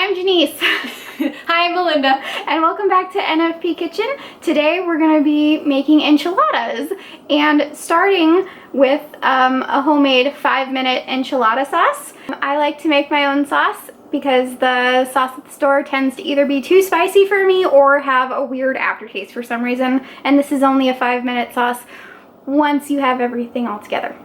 I'm Janice. Hi, I'm Melinda. And welcome back to NFP Kitchen. Today we're going to be making enchiladas and starting with a homemade 5-minute enchilada sauce. I like to make my own sauce because the sauce at the store tends to either be too spicy for me or have a weird aftertaste for some reason. And this is only a 5-minute sauce once you have everything all together.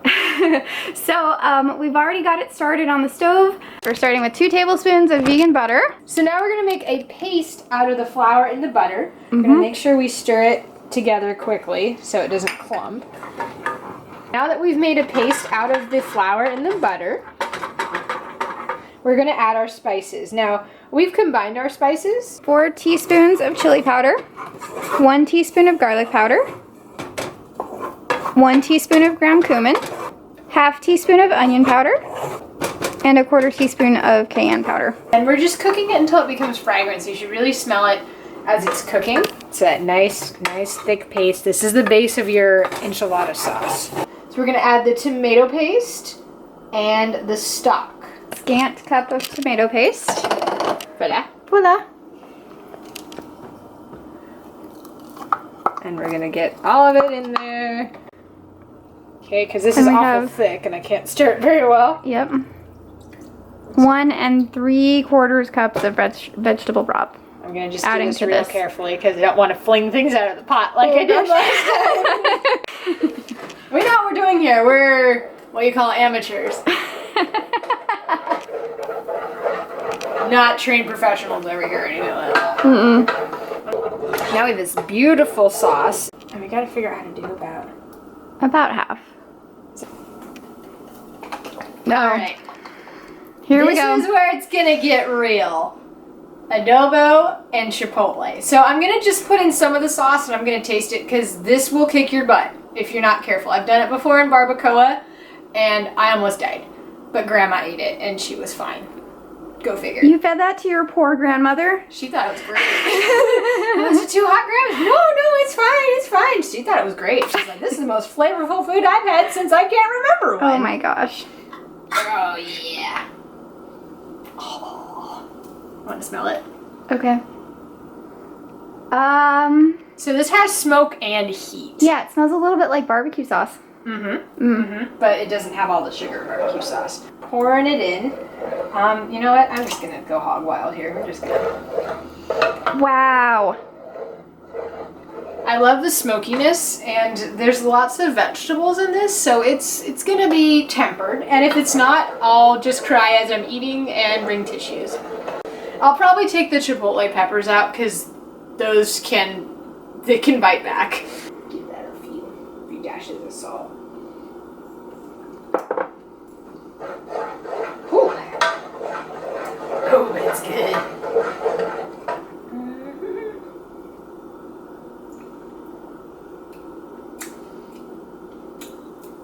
So we've already got it started on the stove. We're starting with 2 tablespoons of vegan butter. So now we're gonna make a paste out of the flour and the butter. We're gonna make sure we stir it together quickly so it doesn't clump. Now that we've made a paste out of the flour and the butter, we're gonna add our spices. Now, we've combined our spices. 4 teaspoons of chili powder, 1 teaspoon of garlic powder, 1 teaspoon of ground cumin, ½ teaspoon of onion powder, and a 1/4 teaspoon of cayenne powder. And we're just cooking it until it becomes fragrant, so you should really smell it as it's cooking. It's that nice thick paste. This is the base of your enchilada sauce. So we're gonna add the tomato paste and the stock. Scant cup of tomato paste. Voila. Voila. And we're gonna get all of it in there. Okay, because this is awful thick and I can't stir it very well. Yep. 1 3/4 cups of vegetable broth. I'm gonna just do this real carefully because I don't want to fling things out of the pot like I did last time. We know what we're doing here. We're what you call amateurs. Not trained professionals over here or anything like that. Now we have this beautiful sauce. And we gotta figure out how to do about half. No. Alright. Here we go. This is where it's gonna get real. Adobo and chipotle. So I'm gonna just put in some of the sauce and I'm gonna taste it because this will kick your butt if you're not careful. I've done it before in barbacoa and I almost died. But Grandma ate it and she was fine. Go figure. You fed that to your poor grandmother? She thought it was great. Was it too hot, Grandma? No, it's fine, it's fine. She thought it was great. She's like, this is the most flavorful food I've had since I can't remember when. Oh my gosh. Oh yeah. Oh. Want to smell it? Okay. So this has smoke and heat. Yeah, it smells a little bit like barbecue sauce. But it doesn't have all the sugar barbecue sauce. Pouring it in. You know what? I'm just gonna go hog wild here. We're just gonna. Wow. I love the smokiness, and there's lots of vegetables in this, so it's gonna be tempered. And if it's not, I'll just cry as I'm eating and bring tissues. I'll probably take the chipotle peppers out because those can bite back. Give that a few dashes of salt. Ooh. Oh, it's good.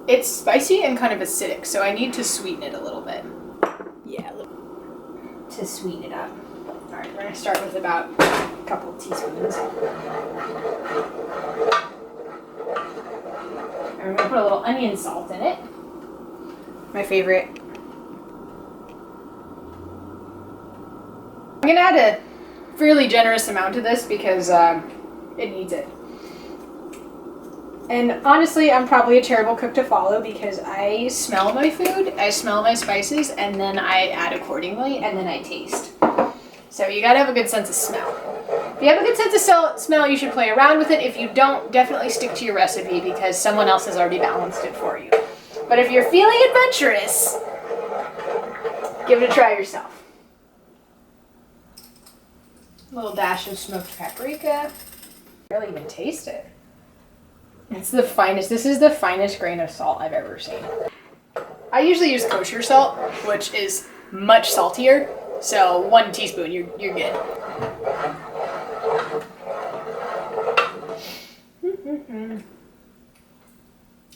It's spicy and kind of acidic, so I need to sweeten it a little bit. Yeah, to sweeten it up. All right, we're gonna start with about a couple of teaspoons. And we're gonna put a little onion salt in it. My favorite. I'm gonna add a fairly generous amount of this because it needs it. And honestly, I'm probably a terrible cook to follow because I smell my food, I smell my spices, and then I add accordingly, and then I taste. So you gotta have a good sense of smell. If you have a good sense of smell, you should play around with it. If you don't, definitely stick to your recipe because someone else has already balanced it for you. But if you're feeling adventurous, give it a try yourself. A little dash of smoked paprika. Barely even taste it. It's the finest. This is the finest grain of salt I've ever seen. I usually use kosher salt, which is much saltier. So 1 teaspoon, you're good.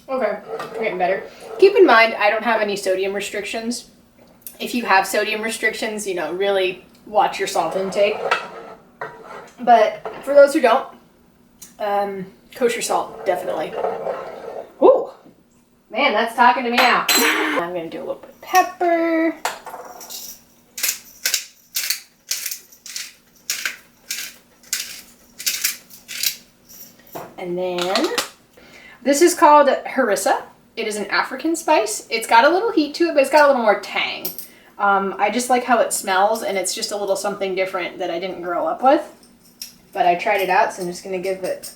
Okay, we're getting better. Keep in mind, I don't have any sodium restrictions. If you have sodium restrictions, you know, really watch your salt intake. But for those who don't, kosher salt, definitely. Ooh, man, that's talking to me now. I'm gonna do a little bit of pepper. And then this is called Harissa. It is an African spice. It's got a little heat to it, but it's got a little more tang. I just like how it smells, and it's just a little something different that I didn't grow up with. But I tried it out, so I'm just going to give it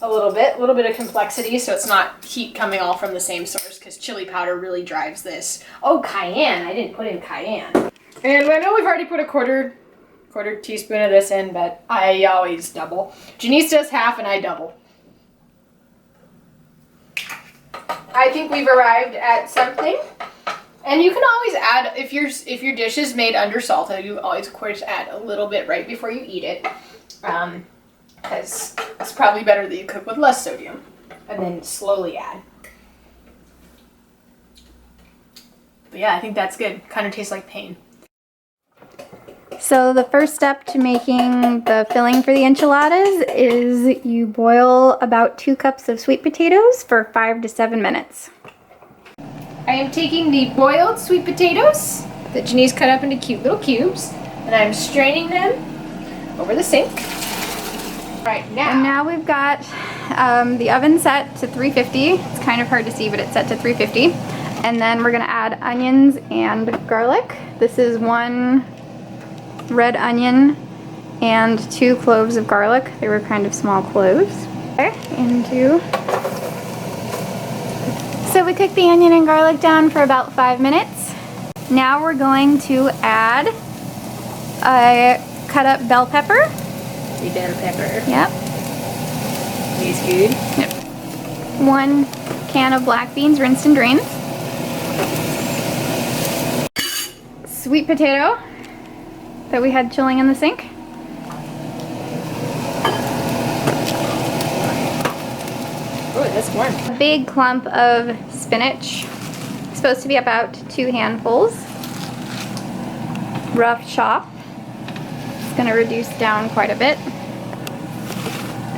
a little bit of complexity, so it's not heat coming all from the same source, because chili powder really drives this. Oh, cayenne. I didn't put in cayenne. And I know we've already put a quarter teaspoon of this in, but I always double. Janice does half, and I double. I think we've arrived at something. And you can always add, if your dish is made under salted, you always, of course, add a little bit right before you eat it. Because it's probably better that you cook with less sodium. And then slowly add. But yeah, I think that's good. Kind of tastes like pain. So the first step to making the filling for the enchiladas is you boil about 2 cups of sweet potatoes for 5 to 7 minutes. I am taking the boiled sweet potatoes that Janice cut up into cute little cubes, and I'm straining them over the sink. Right now. And now we've got the oven set to 350. It's kind of hard to see, but it's set to 350. And then we're gonna add onions and garlic. This is 1 red onion and 2 cloves of garlic. They were kind of small cloves. Okay, So we cook the onion and garlic down for about 5 minutes. Now we're going to add a cut up bell pepper. The bell pepper. Yep. Tastes good. Yep. 1 can of black beans, rinsed and drained. Sweet potato that we had chilling in the sink. Oh, that's warm. A big clump of spinach. It's supposed to be about 2 handfuls. Rough chop. It's going to reduce down quite a bit,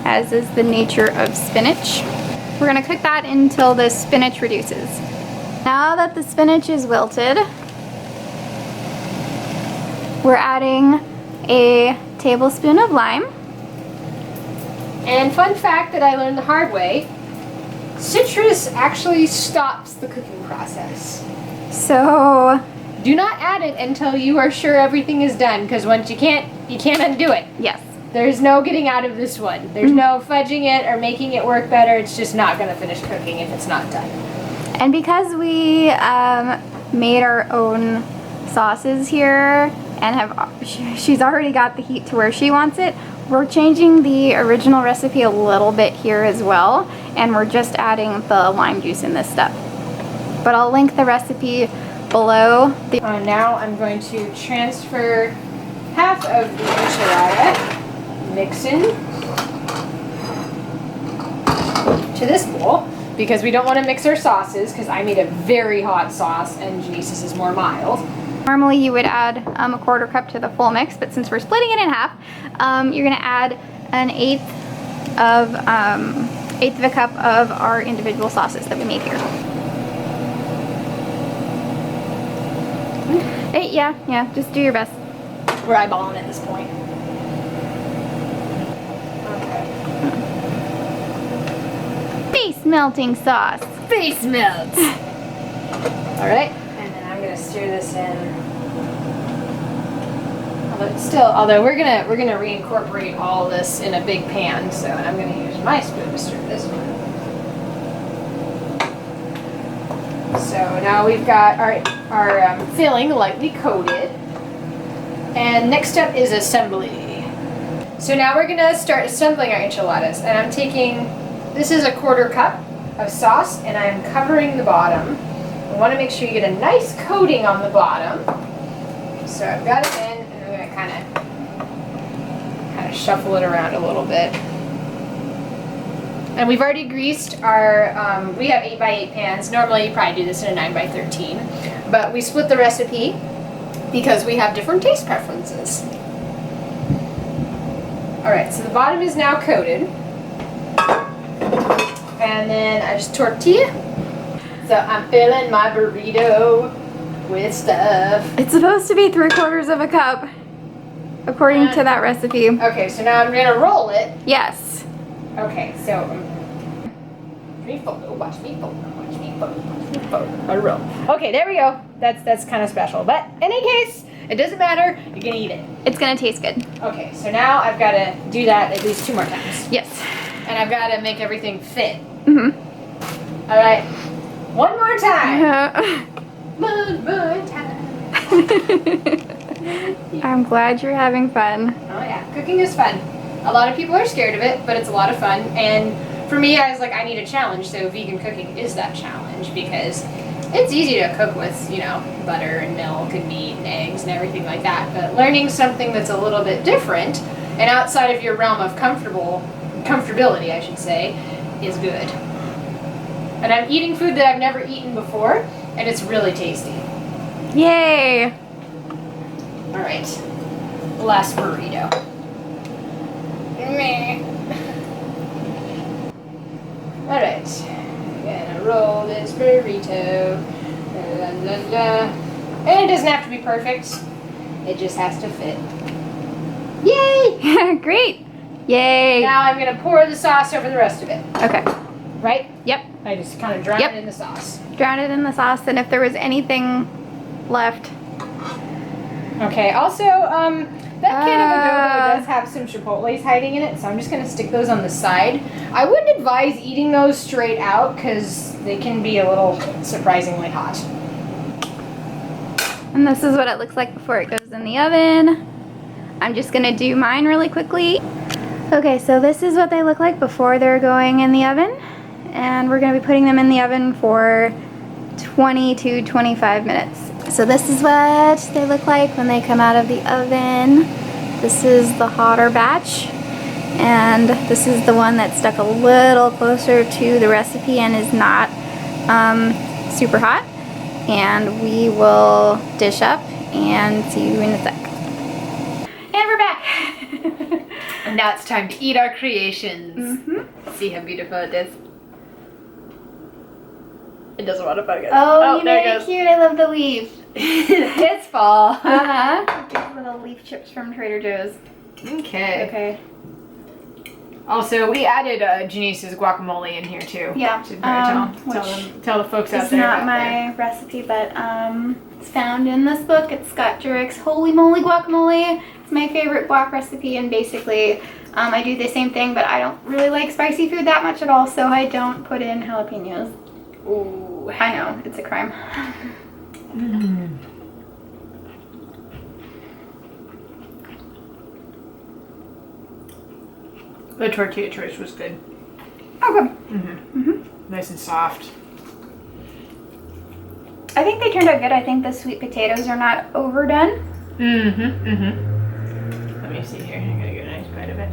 as is the nature of spinach. We're going to cook that until the spinach reduces. Now that the spinach is wilted, we're adding a tablespoon of lime. And fun fact that I learned the hard way, citrus actually stops the cooking process. So Do not add it until you are sure everything is done, because once you can't undo it. yes. There's no getting out of this one. There's no fudging it or making it work better. It's just not going to finish cooking if it's not done. And because we made our own sauces here and she's already got the heat to where she wants it, we're changing the original recipe a little bit here as well, and we're just adding the lime juice in this step. But I'll link the recipe below. Now I'm going to transfer half of the enchilada mixin to this bowl, because we don't want to mix our sauces, because I made a very hot sauce and Janice's is more mild. Normally you would add a 1/4 cup to the full mix, but since we're splitting it in half, you're going to add an eighth of a cup of our individual sauces that we made here. Yeah, just do your best. We're eyeballing at this point. Face melting sauce. Face melt. All right, and then I'm gonna stir this in. Although we're gonna reincorporate all this in a big pan, so I'm gonna use my spoon to stir this one. So now we've got our filling lightly coated, and next step is assembly. So now we're gonna start assembling our enchiladas, and I'm taking, this is a 1/4 cup of sauce, and I'm covering the bottom. I want to make sure you get a nice coating on the bottom. So I've got it in, and I'm gonna kind of shuffle it around a little bit. And we've already greased our, we have 8x8 pans. Normally you probably do this in a 9x13, but we split the recipe because we have different taste preferences. All right, so the bottom is now coated. And then I just tortilla. So I'm filling my burrito with stuff. It's supposed to be 3/4 cup, according to that recipe. Okay, so now I'm gonna roll it. Yes. Okay, so me photo, watch me photo, watch me photo, watch me photo. Okay, there we go. That's kind of special, but in any case, it doesn't matter. You're gonna eat it. It's gonna taste good. Okay, so now I've got to do that at least 2 more times. Yes. And I've got to make everything fit. Mm-hmm. All right, 1 more time. Uh, 1 more time. I'm glad you're having fun. Oh yeah, cooking is fun. A lot of people are scared of it, but it's a lot of fun. And for me, I was like, I need a challenge. So vegan cooking is that challenge because it's easy to cook with, you know, butter and milk and meat and eggs and everything like that. But learning something that's a little bit different and outside of your realm of comfortability, I should say, is good. And I'm eating food that I've never eaten before, and it's really tasty. Yay! All right, last burrito. All right, gonna roll this burrito. La, la, la. And it doesn't have to be perfect. It just has to fit. Yay! Great! Yay! Now I'm gonna pour the sauce over the rest of it. Okay. Right? Yep. I just kind of drown it in the sauce. Drown it in the sauce, and if there was anything left. Okay. Also, that can of adobo does have some chipotles hiding in it, so I'm just gonna stick those on the side. I wouldn't advise eating those straight out because they can be a little surprisingly hot. And this is what it looks like before it goes in the oven. I'm just gonna do mine really quickly. Okay, so this is what they look like before they're going in the oven. And we're gonna be putting them in the oven for 20 to 25 minutes. So this is what they look like when they come out of the oven. This is the hotter batch. And this is the one that's stuck a little closer to the recipe and is not super hot. And we will dish up and see you in a sec. And we're back. And now it's time to eat our creations. Mm-hmm. See how beautiful it is. It doesn't want to focus. Oh, you there made it it goes. cute. I love the leaf. It's fall. Uh-huh. These little leaf chips from Trader Joe's. Okay. Okay. Also, we added Janice's guacamole in here too. Yeah. Should tell the folks out It's there. not about my recipe, but it's found in this book. It's Scott Jurick's Holy Moly Guacamole. It's my favorite guac recipe, and basically I do the same thing, but I don't really like spicy food that much at all, so I don't put in jalapenos. Ooh. I know, it's a crime. The tortilla choice was good. Okay. Nice and soft. I think they turned out good. I think the sweet potatoes are not overdone. Let me see here. I gotta get a nice bite of it.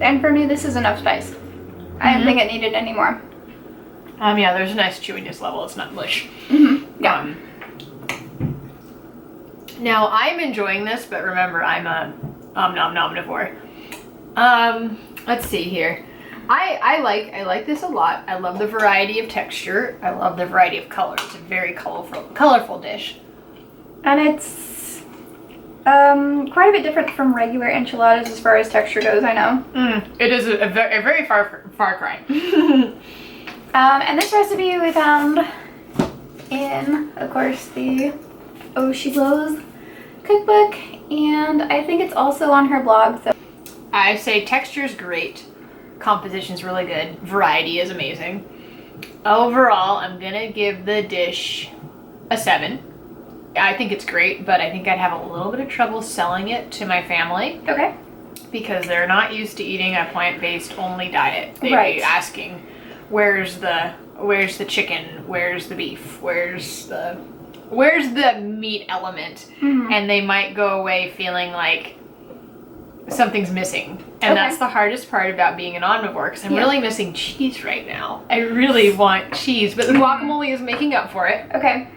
And for me, this is enough spice. I didn't think it needed any more. Yeah, there's a nice chewiness level. It's not mush. Yeah. Now I'm enjoying this, but remember, I'm a omnivore. Let's see here. I like this a lot. I love the variety of texture. I love the variety of color. It's a very colorful dish. And it's quite a bit different from regular enchiladas as far as texture goes, I know. It is a very far cry. And this recipe we found in, of course, the Oh She Glows cookbook, and I think it's also on her blog. So I say texture's great, composition's really good, variety is amazing. Overall, I'm gonna give the dish a 7. I think it's great, but I think I'd have a little bit of trouble selling it to my family. Okay. Because they're not used to eating a plant-based only diet. They'd Right. be asking, where's the chicken? Where's the beef? Where's the meat element? And they might go away feeling like something's missing. And that's the hardest part about being an omnivore, because I'm really missing cheese right now. I really want cheese, but the guacamole is making up for it. Okay.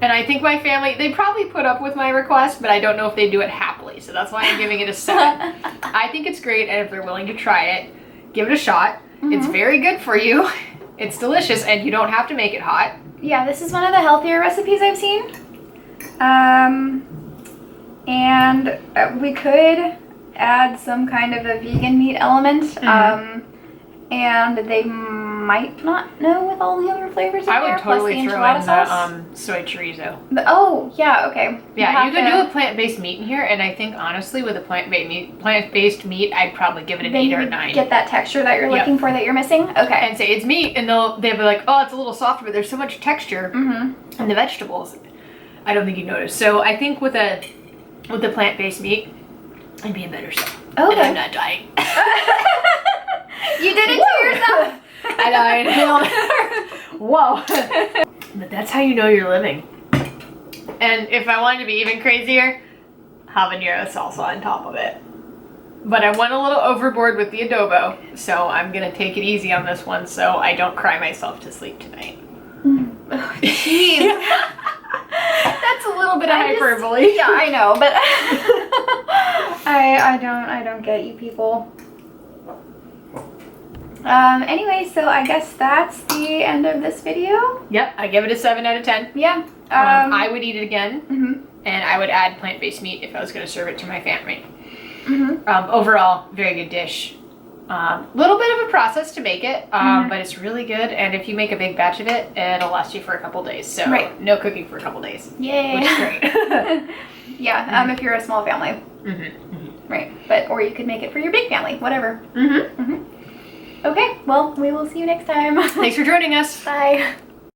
And I think my family, they probably put up with my request, but I don't know if they do it happily. So that's why I'm giving it a 7. I think it's great, and if they're willing to try it, give it a shot. It's very good for you. It's delicious, and you don't have to make it hot. Yeah, this is one of the healthier recipes I've seen. And we could add some kind of a vegan meat element. And they might not know with all the other flavors in I there. would totally plus the throw in enchilada the soy chorizo. Oh, yeah, okay. Yeah, you could do a plant-based meat in here, and I think honestly, with a plant-based meat, I'd probably give it an 8 or a 9. Get that texture that you're looking for, that you're missing. Okay. And say it's meat, and they'll be like, oh, it's a little softer, but there's so much texture in the vegetables. I don't think you notice. So I think with the plant-based meat, I'd be in better shape. Okay. And I'm not dying. You did it to yourself. I know, I inhaled. Whoa. But that's how you know you're living. And if I wanted to be even crazier, habanero salsa on top of it. But I went a little overboard with the adobo, so I'm gonna take it easy on this one so I don't cry myself to sleep tonight. Jeez. That's a little bit of hyperbole. Yeah, I know, but I don't get you people. Anyway, so I guess that's the end of this video. Yep, I give it a 7 out of 10. Yeah. I would eat it again, and I would add plant-based meat if I was going to serve it to my family. Overall, very good dish. Little bit of a process to make it, but it's really good, and if you make a big batch of it, it'll last you for a couple days. So no cooking for a couple days. Yay. Which is great. Yeah, if you're a small family. Right, or you could make it for your big family, whatever. Okay, well, we will see you next time. Thanks for joining us. Bye.